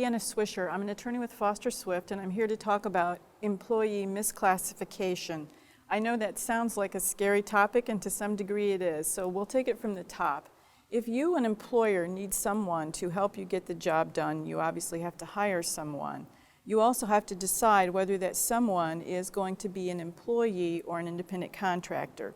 Deanna Swisher. I'm an attorney with Foster Swift, and I'm here to talk about employee misclassification. I know that sounds like a scary topic, and to some degree it is, so we'll take it from the top. If you, an employer, need someone to help you get the job done, you obviously have to hire someone. You also have to decide whether that someone is going to be an employee or an independent contractor.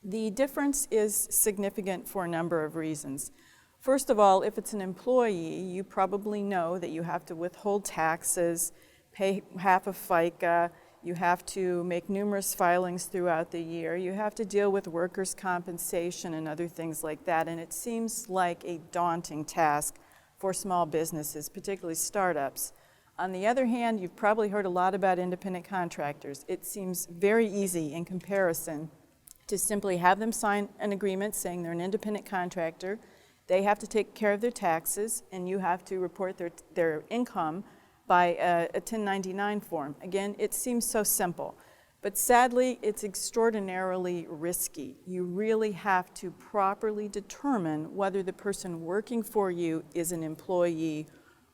The difference is significant for a number of reasons. First of all, if it's an employee, you probably know that you have to withhold taxes, pay half of FICA, you have to make numerous filings throughout the year, you have to deal with workers' compensation and other things like that, and it seems like a daunting task for small businesses, particularly startups. On the other hand, you've probably heard a lot about independent contractors. It seems very easy in comparison to simply have them sign an agreement saying they're an independent contractor. They have to take care of their taxes, and you have to report their income by a 1099 form. Again, it seems so simple, but sadly, it's extraordinarily risky. You really have to properly determine whether the person working for you is an employee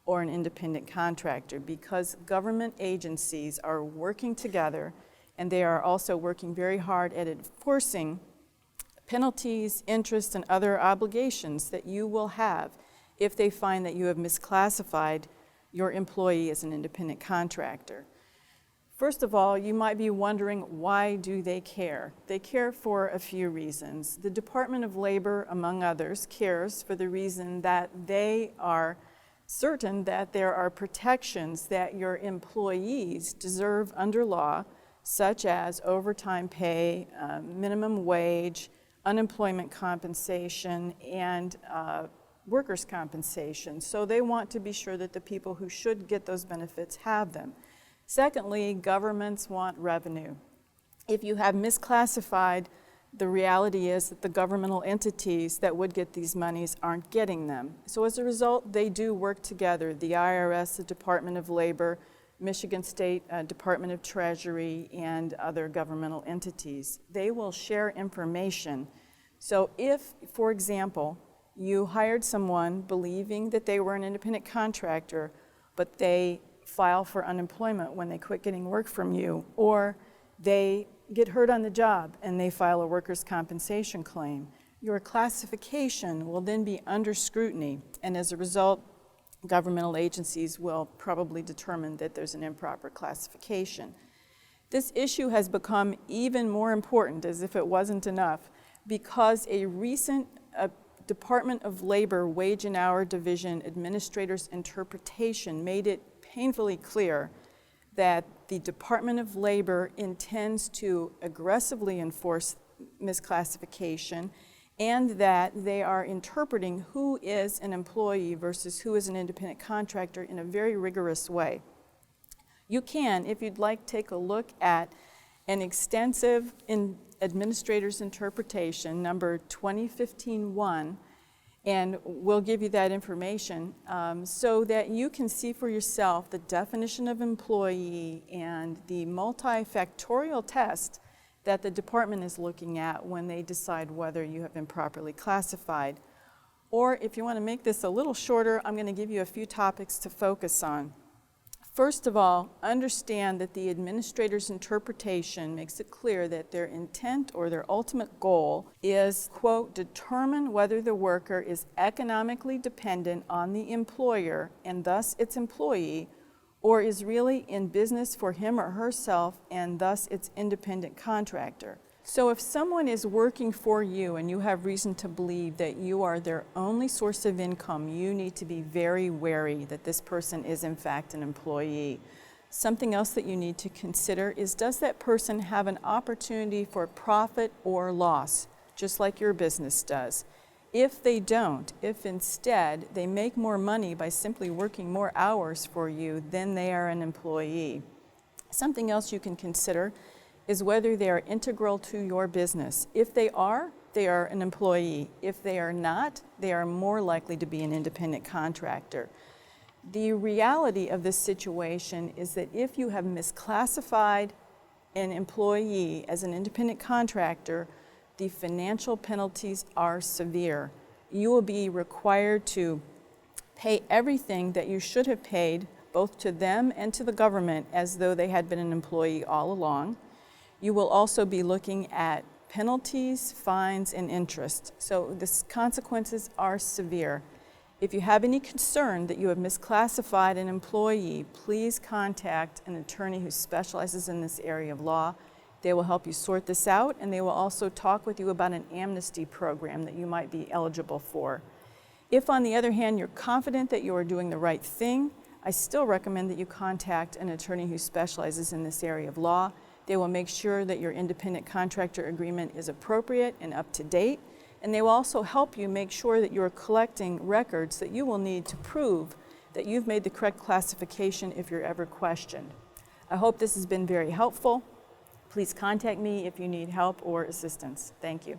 or an independent contractor, because government agencies are working together, and they are also working very hard at enforcing penalties, interest, and other obligations that you will have if they find that you have misclassified your employee as an independent contractor. First of all, you might be wondering, why do they care? They care for a few reasons. The Department of Labor, among others, cares for the reason that they are certain that there are protections that your employees deserve under law, such as overtime pay, minimum wage, unemployment compensation, and workers' compensation. So they want to be sure that the people who should get those benefits have them. Secondly, governments want revenue. If you have misclassified, the reality is that the governmental entities that would get these monies aren't getting them. So as a result, they do work together. The IRS, the Department of Labor, Michigan State Department of Treasury, and other governmental entities. They will share information. So if, for example, you hired someone believing that they were an independent contractor, but they file for unemployment when they quit getting work from you, or they get hurt on the job and they file a workers' compensation claim, your classification will then be under scrutiny, and as a result, governmental agencies will probably determine that there's an improper classification. This issue has become even more important, as if it wasn't enough, because a recent Department of Labor Wage and Hour Division administrator's interpretation made it painfully clear that the Department of Labor intends to aggressively enforce misclassification, and that they are interpreting who is an employee versus who is an independent contractor in a very rigorous way. You can, if you'd like, take a look at an extensive administrator's interpretation, number 2015-1, and we'll give you that information so that you can see for yourself the definition of employee and the multifactorial test that the department is looking at when they decide whether you have been properly classified. Or if you want to make this a little shorter, I'm going to give you a few topics to focus on. First of all, understand that the administrator's interpretation makes it clear that their intent or their ultimate goal is, quote, determine whether the worker is economically dependent on the employer and thus its employee, or is really in business for him or herself and thus its independent contractor. So if someone is working for you and you have reason to believe that you are their only source of income, you need to be very wary that this person is in fact an employee. Something else that you need to consider is, does that person have an opportunity for profit or loss, just like your business does? If they don't, if instead they make more money by simply working more hours for you, then they are an employee. Something else you can consider is whether they are integral to your business. If they are an employee. If they are not, they are more likely to be an independent contractor. The reality of this situation is that if you have misclassified an employee as an independent contractor, the financial penalties are severe. You will be required to Pay everything that you should have paid, both to them and to the government, as though they had been an employee all along. You will also be looking at penalties, fines, and interest. So the consequences are severe. If you have any concern that you have misclassified an employee, please contact an attorney who specializes in this area of law. They will help you sort this out, and they will also talk with you about an amnesty program that you might be eligible for. If, on the other hand, you're confident that you are doing the right thing, I still recommend that you contact an attorney who specializes in this area of law. They will make sure that your independent contractor agreement is appropriate and up to date, and they will also help you make sure that you're collecting records that you will need to prove that you've made the correct classification if you're ever questioned. I hope this has been very helpful. Please contact me if you need help or assistance. Thank you.